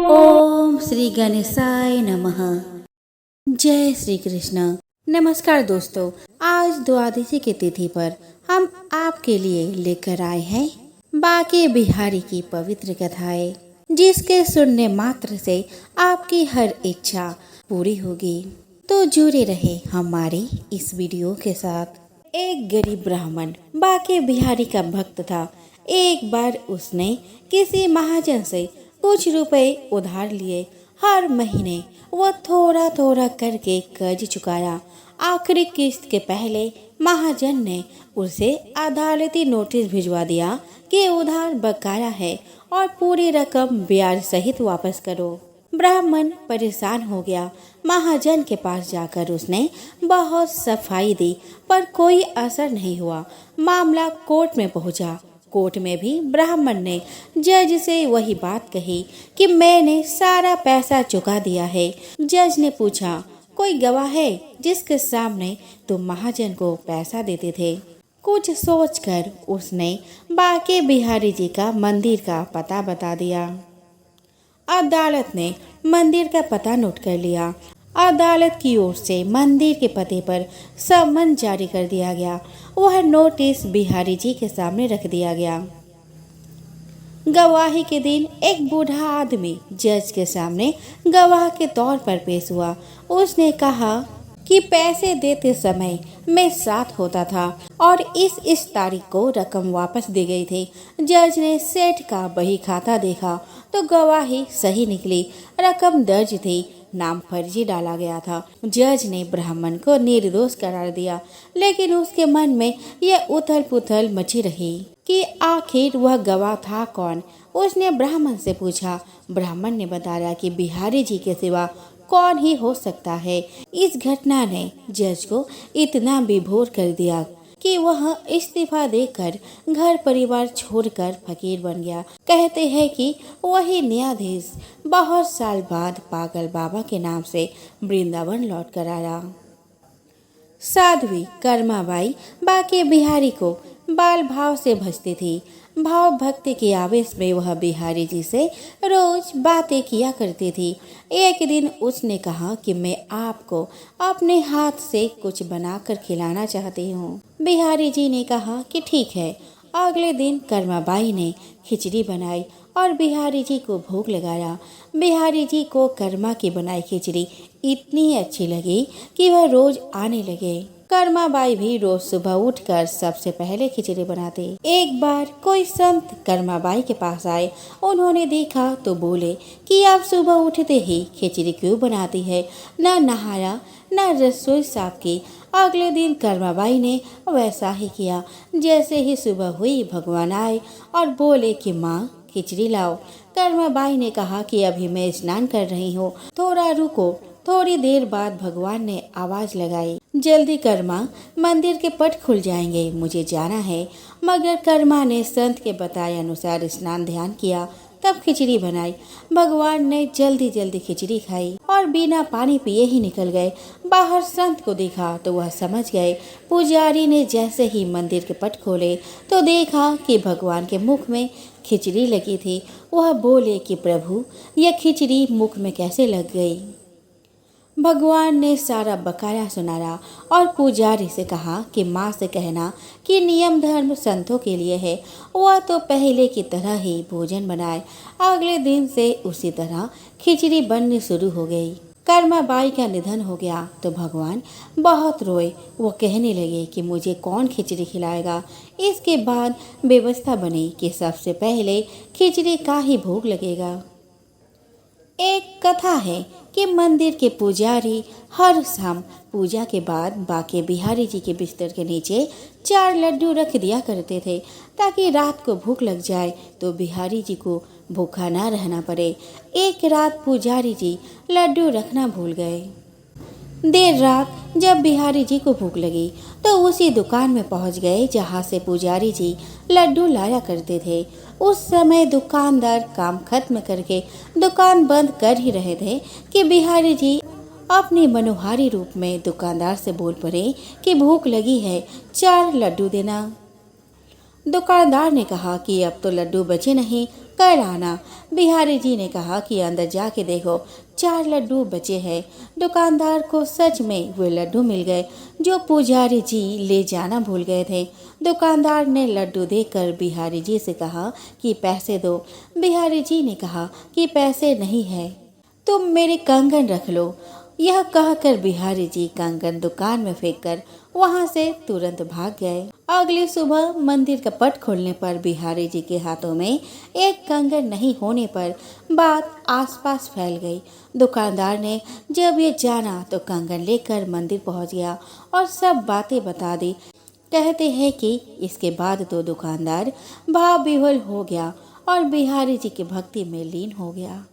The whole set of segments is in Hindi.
ओम श्री गणेशाय नमः। जय श्री कृष्ण। नमस्कार दोस्तों, आज द्वादशी की तिथि पर हम आपके लिए लेकर आए हैं बांके बिहारी की पवित्र कथाएं, जिसके सुनने मात्र से आपकी हर इच्छा पूरी होगी। तो जुड़े रहे हमारे इस वीडियो के साथ। एक गरीब ब्राह्मण बांके बिहारी का भक्त था। एक बार उसने किसी महाजन से कुछ रुपए उधार लिए। हर महीने वह थोड़ा थोड़ा करके कर्ज चुकाया। आखिरी किस्त के पहले महाजन ने उसे अदालती नोटिस भिजवा दिया कि उधार बकाया है और पूरी रकम ब्याज सहित वापस करो। ब्राह्मण परेशान हो गया। महाजन के पास जाकर उसने बहुत सफाई दी, पर कोई असर नहीं हुआ। मामला कोर्ट में पहुंचा। कोर्ट में भी ब्राह्मण ने जज से वही बात कही कि मैंने सारा पैसा चुका दिया है। जज ने पूछा, कोई गवाह है जिसके सामने तुम महाजन को पैसा देते थे? कुछ सोचकर उसने बांके बिहारी जी का मंदिर का पता बता दिया। अदालत ने मंदिर का पता नोट कर लिया। अदालत की ओर से मंदिर के पते पर समन जारी कर दिया गया। वह नोटिस बिहारी जी के सामने रख दिया गया। गवाही के दिन एक बूढ़ा आदमी जज के सामने गवाह के तौर पर पेश हुआ। उसने कहा कि पैसे देते समय मैं साथ होता था और इस तारीख को रकम वापस दी गई थी। जज ने सेठ का बही खाता देखा तो गवाही सही निकली। रकम दर्ज थी, नाम फर्जी डाला गया था। जज ने ब्राह्मण को निर्दोष करार दिया, लेकिन उसके मन में यह उथल पुथल मची रही कि आखिर वह गवाह था कौन। उसने ब्राह्मण से पूछा। ब्राह्मण ने बताया कि बिहारी जी के सिवा कौन ही हो सकता है। इस घटना ने जज को इतना विभोर कर दिया कि वह इस्तीफा देकर घर परिवार छोड़कर फकीर बन गया। कहते हैं कि वही न्यायाधीश बहुत साल बाद पागल बाबा के नाम से वृंदावन लौट कर आया। साध्वी कर्माबाई बांके बिहारी को बाल भाव से भजती थी। भाव भक्ति के आवेश में वह बिहारी जी से रोज बातें किया करती थी। एक दिन उसने कहा कि मैं आपको अपने हाथ से कुछ बनाकर खिलाना चाहती हूँ। बिहारी जी ने कहा कि ठीक है। अगले दिन कर्माबाई ने खिचड़ी बनाई और बिहारी जी को भोग लगाया। बिहारी जी को कर्मा की बनाई खिचड़ी इतनी अच्छी लगी कि वह रोज आने लगे। कर्माबाई भी रोज सुबह उठकर सबसे पहले खिचड़ी बनाती। एक बार कोई संत कर्माबाई के पास आए। उन्होंने देखा तो बोले कि आप सुबह उठते ही खिचड़ी क्यों बनाती है? न नहाया न रसोई साफ की। अगले दिन कर्माबाई ने वैसा ही किया। जैसे ही सुबह हुई भगवान आए और बोले कि माँ खिचड़ी लाओ। कर्माबाई ने कहा कि अभी मैं स्नान कर रही हूँ, थोड़ा रुको। थोड़ी देर बाद भगवान ने आवाज लगाई, जल्दी कर्मा, मंदिर के पट खुल जाएंगे, मुझे जाना है। मगर कर्मा ने संत के बताए अनुसार स्नान ध्यान किया, तब खिचड़ी बनाई। भगवान ने जल्दी जल्दी खिचड़ी खाई और बिना पानी पिए ही निकल गए। बाहर संत को देखा तो वह समझ गए। पुजारी ने जैसे ही मंदिर के पट खोले तो देखा कि भगवान के मुख में खिचड़ी लगी थी। वह बोले कि प्रभु, यह खिचड़ी मुख में कैसे लग गई? भगवान ने सारा बकाया सुनाया और पुजारी से कहा कि माँ से कहना कि नियम धर्म संतों के लिए है। वह तो पहले की तरह ही भोजन बनाए। अगले दिन से उसी तरह खिचड़ी बननी शुरू हो गई। कर्माबाई का निधन हो गया तो भगवान बहुत रोए। वो कहने लगे कि मुझे कौन खिचड़ी खिलाएगा। इसके बाद व्यवस्था बनी कि सबसे पहले खिचड़ी का ही भोग लगेगा। एक कथा है कि मंदिर के पुजारी हर शाम पूजा के बाद बांके बिहारी जी के बिस्तर के नीचे 4 लड्डू रख दिया करते थे, ताकि रात को भूख लग जाए तो बिहारी जी को भूखा ना रहना पड़े। एक रात पुजारी जी लड्डू रखना भूल गए। देर रात जब बिहारी जी को भूख लगी तो उसी दुकान में पहुंच गए जहां से पुजारी जी लड्डू लाया करते थे। उस समय दुकानदार काम खत्म करके दुकान बंद कर ही रहे थे कि बिहारी जी अपने मनोहारी रूप में दुकानदार से बोल पड़े कि भूख लगी है, 4 लड्डू देना। दुकानदार ने कहा कि अब तो लड्डू बचे नहीं, कल आना। बिहारी जी ने कहा कि अंदर जाके देखो, 4 लड्डू बचे हैं। दुकानदार को सच में वे लड्डू मिल गए जो पुजारी जी ले जाना भूल गए थे। दुकानदार ने लड्डू देकर बिहारी जी से कहा कि पैसे दो। बिहारी जी ने कहा कि पैसे नहीं है, तुम मेरे कंगन रख लो। यह कहकर बिहारी जी कंगन दुकान में फेंककर वहां से तुरंत भाग गए। अगली सुबह मंदिर का पट खोलने पर बिहारी जी के हाथों में एक कंगन नहीं होने पर बात आसपास फैल गई। दुकानदार ने जब ये जाना तो कंगन लेकर मंदिर पहुंच गया और सब बातें बता दी। कहते हैं कि इसके बाद तो दुकानदार भाव विह्वल हो गया और बिहारी जी की भक्ति में लीन हो गया।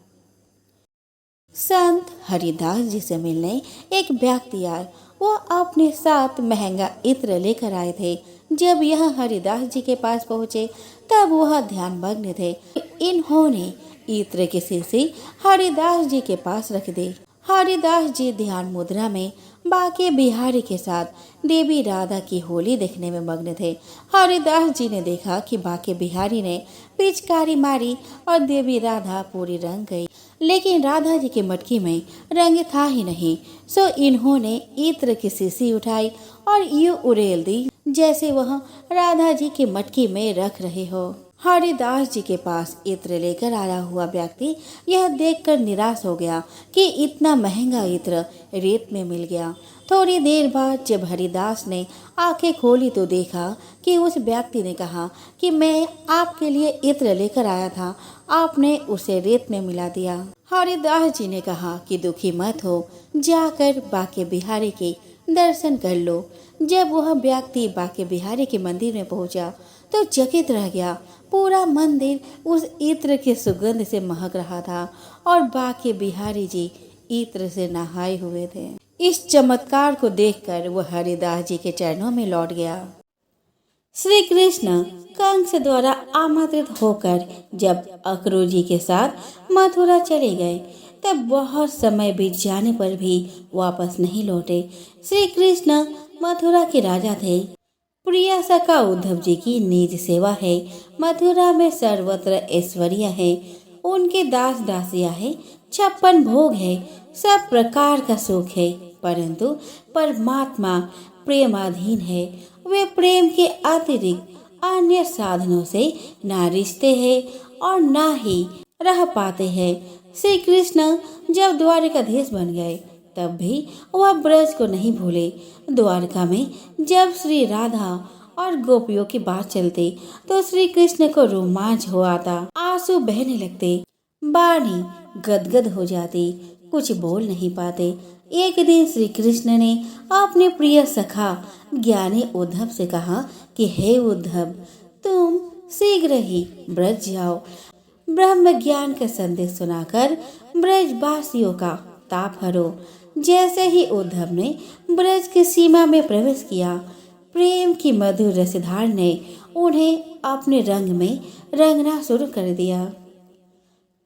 संत हरिदास जी से मिलने एक व्यक्ति आए। वो अपने साथ महंगा इत्र लेकर आए थे। जब यह हरिदास जी के पास पहुंचे तब वह ध्यानमग्न थे। इन्होंने इत्र की शीशी हरिदास जी के पास रख दी। हरिदास जी ध्यान मुद्रा में बाके बिहारी के साथ देवी राधा की होली देखने में मग्न थे। हरिदास जी ने देखा कि बाके बिहारी ने पिचकारी मारी और देवी राधा पूरी रंग गई, लेकिन राधा जी की मटकी में रंग था ही नहीं। सो इन्होंने इत्र की शीशी उठाई और यूं उड़ेल दी जैसे वह राधा जी की मटकी में रख रहे हो। हरिदास जी के पास इत्र लेकर आया हुआ व्यक्ति यह देखकर निराश हो गया कि इतना महंगा इत्र रेत में मिल गया। थोड़ी देर बाद जब हरिदास ने आंखें खोली तो देखा कि उस व्यक्ति ने कहा कि मैं आपके लिए इत्र लेकर आया था, आपने उसे रेत में मिला दिया। हरिदास जी ने कहा कि दुखी मत हो, जाकर बाके बिहारी के दर्शन कर लो। जब वह व्यक्ति बाके बिहारी के मंदिर में पहुंचा तो चकित रह गया। पूरा मंदिर उस इत्र के सुगंध से महक रहा था और बाके बिहारी जी इत्र से नहाए हुए थे। इस चमत्कार को देखकर वह हरिदास जी के चरणों में लौट गया। श्री कृष्ण कंस द्वारा आमंत्रित होकर जब अक्रूर जी के साथ मथुरा चले गए तब बहुत समय बीत जाने पर भी वापस नहीं लौटे। श्री कृष्ण मथुरा के राजा थे। प्रिय सखा उद्धव जी की निज सेवा है। मथुरा में सर्वत्र ऐश्वर्य है। उनके दास दासियां है, 56 भोग है, सब प्रकार का सुख है, परंतु परमात्मा प्रेमाधीन है। वे प्रेम के अतिरिक्त अन्य साधनों से ना रिश्ते हैं और ना ही रह पाते हैं। श्री कृष्ण जब द्वारिकाधीश बन गए तब भी वह ब्रज को नहीं भूले। द्वारका में जब श्री राधा और गोपियों की बात चलती तो श्री कृष्ण को रोमांच हो आता, आंसू बहने लगते, वाणी गदगद हो जाती, कुछ बोल नहीं पाते। एक दिन श्री कृष्ण ने अपने प्रिय सखा ज्ञानी उद्धव से कहा कि हे उद्धव, तुम शीघ्र ही ब्रज जाओ। ब्रह्म ज्ञान का संदेश सुनाकर ब्रजवासियों का ताप हरो। जैसे ही उद्धव ने ब्रज की सीमा में प्रवेश किया, प्रेम की मधुर रसधार ने उन्हें अपने रंग में रंगना शुरू कर दिया।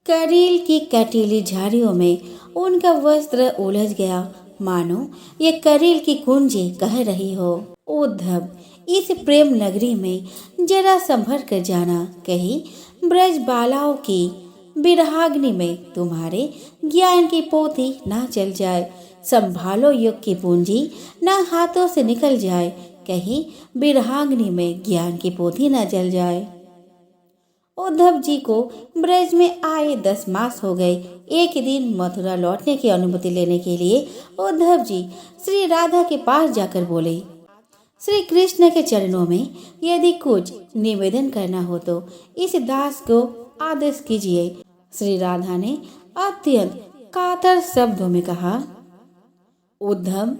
करील की कटीली झाड़ियों में उनका वस्त्र उलझ गया, मानो ये करील की कुंजी कह रही हो, उद्धव इस प्रेम नगरी में जरा संभल कर जाना, कहीं ब्रज बालाओं की विरहाग्नि में तुम्हारे ज्ञान की पोथी ना चल जाए। संभालो युग की पूंजी ना हाथों से निकल जाए, कहीं विरहाग्नि में ज्ञान की पोथी ना जल जाए। उद्धव जी को ब्रज में आए 10 मास हो गए। एक दिन मथुरा लौटने की अनुमति लेने के लिए उद्धव जी श्री राधा के पास जाकर बोले, श्री कृष्ण के चरणों में यदि कुछ निवेदन करना हो तो इस दास को आदेश कीजिए। श्री राधा ने अत्यंत कातर शब्दों में कहा, उद्धव,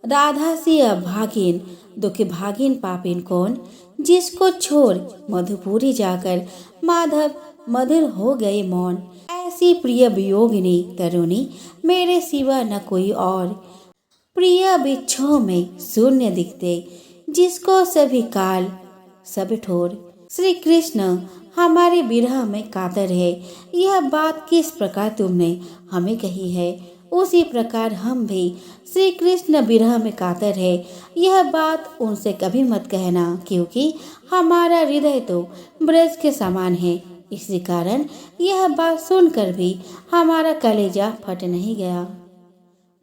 राधा सी अभागिन दुखी भागिन पापिन कौन, जिसको छोड़ मधुपुरी जाकर माधव मधुर हो गए मौन। ऐसी प्रिय वियोगिनी तरुणी मेरे सिवा न कोई और, प्रिय बिच्छों में शून्य दिखते, जिसको सभी काल सब ठोर। श्री कृष्ण हमारे विरह में कातर है। यह बात किस प्रकार तुमने हमें कही है। उसी प्रकार हम भी श्री कृष्ण विरह में कातर है। यह बात उनसे कभी मत कहना, क्योंकि हमारा हृदय तो ब्रज के समान है। इसी कारण यह बात सुनकर भी हमारा कलेजा फट नहीं गया।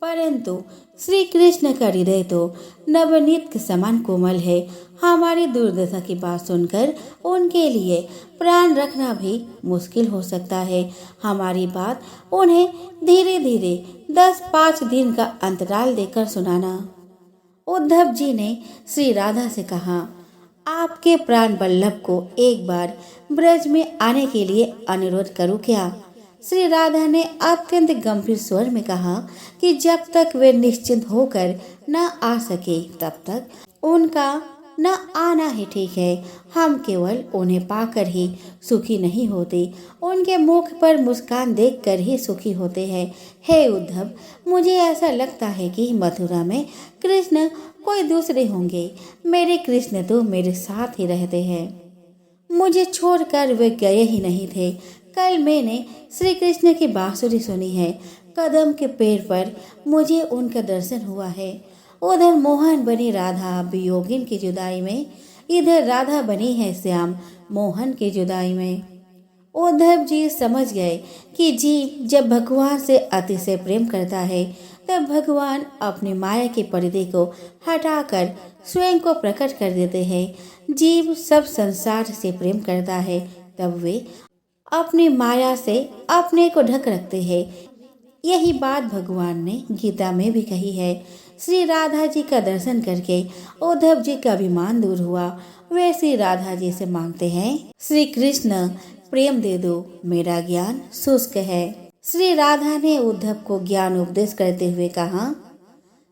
परंतु श्री कृष्ण का हृदय तो नवनीत के समान कोमल है। हमारी दुर्दशा की बात सुनकर उनके लिए प्राण रखना भी मुश्किल हो सकता है। हमारी बात उन्हें धीरे धीरे 10-5 दिन का अंतराल देकर सुनाना। उद्धव जी ने श्री राधा से कहा, आपके प्राण वल्लभ को एक बार ब्रज में आने के लिए अनुरोध करूं क्या? श्री राधा ने अत्यंत गंभीर स्वर में कहा कि जब तक वे निश्चिंत होकर न आ सके तब तक उनका न आना ही ठीक है। हम केवल उन्हें पाकर ही सुखी नहीं होते, उनके मुख पर मुस्कान देखकर ही सुखी होते हैं। हे उद्धव, मुझे ऐसा लगता है कि मथुरा में कृष्ण कोई दूसरे होंगे। मेरे कृष्ण तो मेरे साथ ही रहते हैं, मुझे छोड़कर वे गए ही नहीं थे। कल मैंने श्री कृष्ण की बांसुरी सुनी है, कदम के पेड़ पर मुझे उनका दर्शन हुआ है। उधर मोहन बनी राधा वियोगिन की जुदाई में, इधर राधा बनी है श्याम मोहन की जुदाई में। उद्धव जी समझ गए कि जीव जब भगवान से अतिशय प्रेम करता है तब भगवान अपनी माया के पर्दे को हटाकर स्वयं को प्रकट कर देते हैं। जीव सब संसार से प्रेम करता है तब वे अपनी माया से अपने को ढक रखते हैं। यही बात भगवान ने गीता में भी कही है। श्री राधा जी का दर्शन करके उद्धव जी का अभिमान दूर हुआ। वे श्री राधा जी से मांगते हैं, श्री कृष्ण प्रेम दे दो, मेरा ज्ञान शुष्क है। श्री राधा ने उद्धव को ज्ञान उपदेश करते हुए कहा,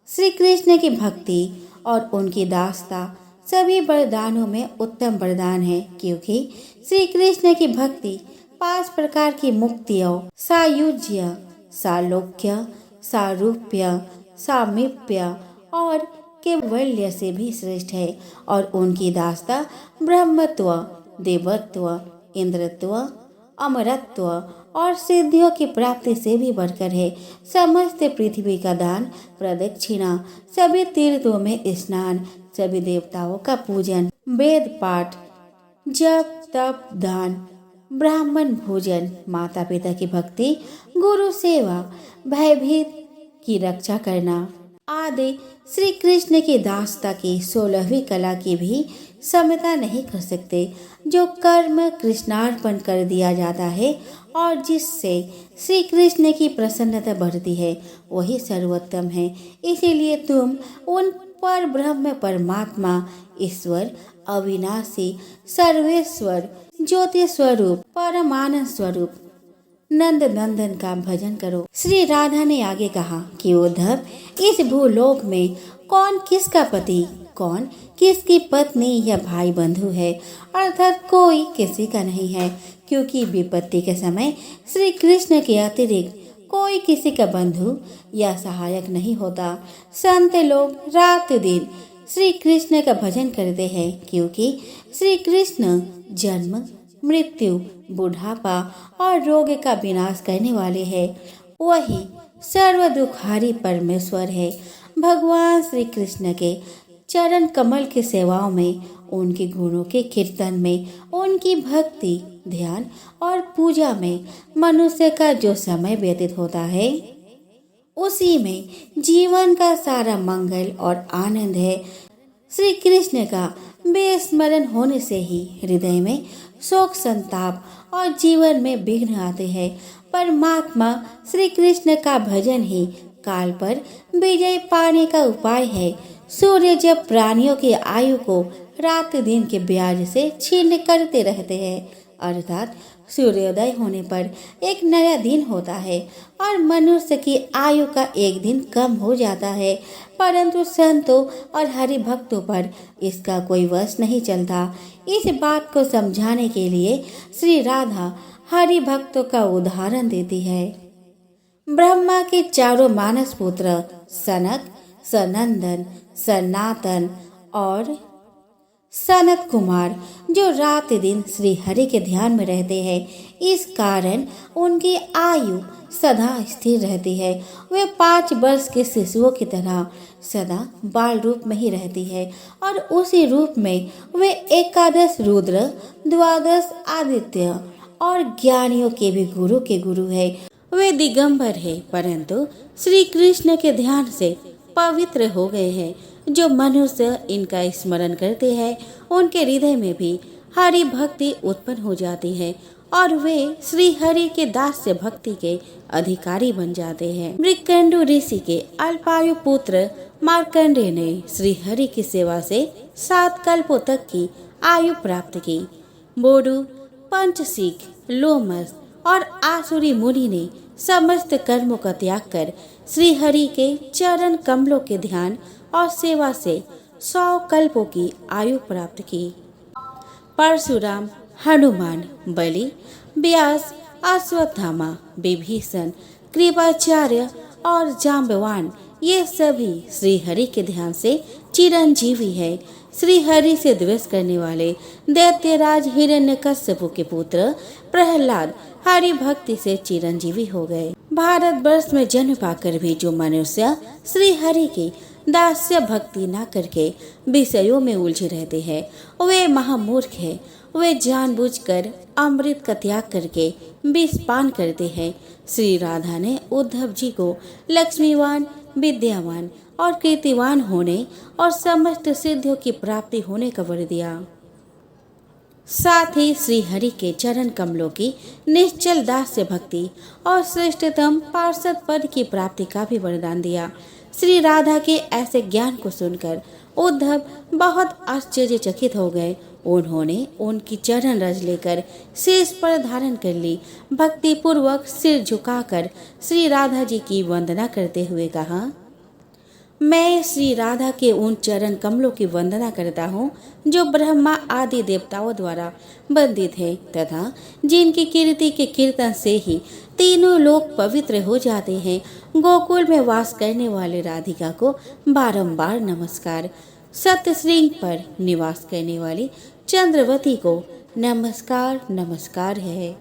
श्री कृष्ण की भक्ति और उनकी दासता सभी वरदानों में उत्तम वरदान है, क्योंकि श्री कृष्ण की भक्ति 5 प्रकार की मुक्तियों सायुज्य, सालोक्य, सारूप्य, सामीप्य और केवल्य से भी श्रेष्ठ है। और उनकी दासता ब्रह्मत्व, देवत्व, इंद्रत्व, अमरत्व और सिद्धियों की प्राप्ति से भी बढ़कर है। समस्त पृथ्वी का दान, प्रदक्षिणा, सभी तीर्थों में स्नान, सभी देवताओं का पूजन, वेद पाठ, जप तप दान, ब्राह्मण भोजन, माता पिता की भक्ति, गुरु सेवा, भयभीत की रक्षा करना आदि श्री कृष्ण की दासता की 16वीं कला की भी समता नहीं कर सकते। जो कर्म कृष्णार्पण कर दिया जाता है और जिससे श्री कृष्ण की प्रसन्नता बढ़ती है वही सर्वोत्तम है। इसीलिए तुम उन पर ब्रह्म परमात्मा ईश्वर अविनाशी सर्वेश्वर ज्योति स्वरूप परमानंद स्वरूप नंद नंदन का भजन करो। श्री राधा ने आगे कहा कि उद्धव, इस भूलोक में कौन किसका पति, कौन किसकी पत्नी या भाई बंधु है, अर्थात कोई किसी का नहीं है, क्योंकि विपत्ति के समय श्री कृष्ण के अतिरिक्त कोई किसी का बंधु या सहायक नहीं होता। संत लोग रात दिन श्री कृष्ण का भजन करते हैं, क्योंकि श्री कृष्ण जन्म मृत्यु बुढ़ापा और रोग का विनाश करने वाले हैं। वही सर्व दुखारी परमेश्वर है। भगवान श्री कृष्ण के चरण कमल की सेवाओं में, उनके गुणों के कीर्तन में, उनकी भक्ति ध्यान और पूजा में मनुष्य का जो समय व्यतीत होता है उसी में जीवन का सारा मंगल और आनंद है। श्री कृष्ण का बेस्मरण होने से ही हृदय में शोक संताप और जीवन में विघ्न आते हैं। परमात्मा श्री कृष्ण का भजन ही काल पर विजय पाने का उपाय है। सूर्य जब प्राणियों की आयु को रात दिन के ब्याज से छीन करते रहते हैं, अर्थात सूर्योदय होने पर एक नया दिन होता है और मनुष्य की आयु का एक दिन कम हो जाता है, परंतु संतों और हरि भक्तों पर इसका कोई वश नहीं चलता। इस बात को समझाने के लिए श्री राधा हरि भक्तों का उदाहरण देती है। ब्रह्मा के चारों मानस पुत्र सनक, सनंदन, सनातन और सनत कुमार जो रात दिन श्री हरि के ध्यान में रहते हैं, इस कारण उनकी आयु सदा स्थिर रहती है। वे 5 वर्ष के शिशुओं की तरह सदा बाल रूप में ही रहती है और उसी रूप में वे 11 रुद्र, 12 आदित्य और ज्ञानियों के भी गुरु के गुरु है। वे दिगंबर है, परंतु श्री कृष्ण के ध्यान से पवित्र हो गए हैं। जो मनुष्य इनका स्मरण करते हैं, उनके हृदय में भी हरि भक्ति उत्पन्न हो जाती है और वे श्री हरि के दास्य भक्ति के अधिकारी बन जाते हैं। मृकंडु ऋषि के अल्पायु पुत्र मार्कंडेय ने श्री हरि की सेवा से 7 कल्पों तक की आयु प्राप्त की। बोडू, पंचसिक, लोमस और आसुरी मुनि ने समस्त कर्मों का त्याग कर श्री हरि के चरण कमलों के ध्यान और सेवा से 100 कल्पों की आयु प्राप्त की। परशुराम, हनुमान, बलि, व्यास, अश्वत्थामा, विभीषण, कृपाचार्य और जाम्बवान ये सभी श्री हरि के ध्यान से चिरंजीवी है। श्री हरि से द्वेष करने वाले दैत्यराज हिरण्यकश्यप के पुत्र प्रहलाद हरि भक्ति से चिरंजीवी हो गए। भारतवर्ष में जन्म पाकर भी जो मनुष्य श्री हरि की दास्य भक्ति न करके विषयों में उलझे रहते हैं, वे महामूर्ख है। वे जानबूझकर अमृत का त्याग करके विष पान करते हैं। श्री राधा ने उद्धव जी को लक्ष्मीवान, विद्यावान और कीर्तिवान होने और समस्त सिद्धियों की प्राप्ति होने का वर दिया। साथ ही श्री हरि के चरण कमलों की निश्चल दास्य भक्ति और श्रेष्ठतम पार्षद पद की प्राप्ति का भी वरदान दिया। श्री राधा के ऐसे ज्ञान को सुनकर उद्धव बहुत आश्चर्यचकित हो गए। उन्होंने उनकी चरण रज लेकर शीश पर धारण कर ली। भक्ति पूर्वक सिर झुकाकर श्री राधा जी की वंदना करते हुए कहा, मैं श्री राधा के उन चरण कमलों की वंदना करता हूँ जो ब्रह्मा आदि देवताओं द्वारा वंदित है तथा जिनकी कीर्ति के कीर्तन से ही तीनों लोग पवित्र हो जाते हैं। गोकुल में वास करने वाले राधिका को बारंबार नमस्कार। सत्यश्रृंग पर निवास करने वाली चंद्रवती को नमस्कार नमस्कार है।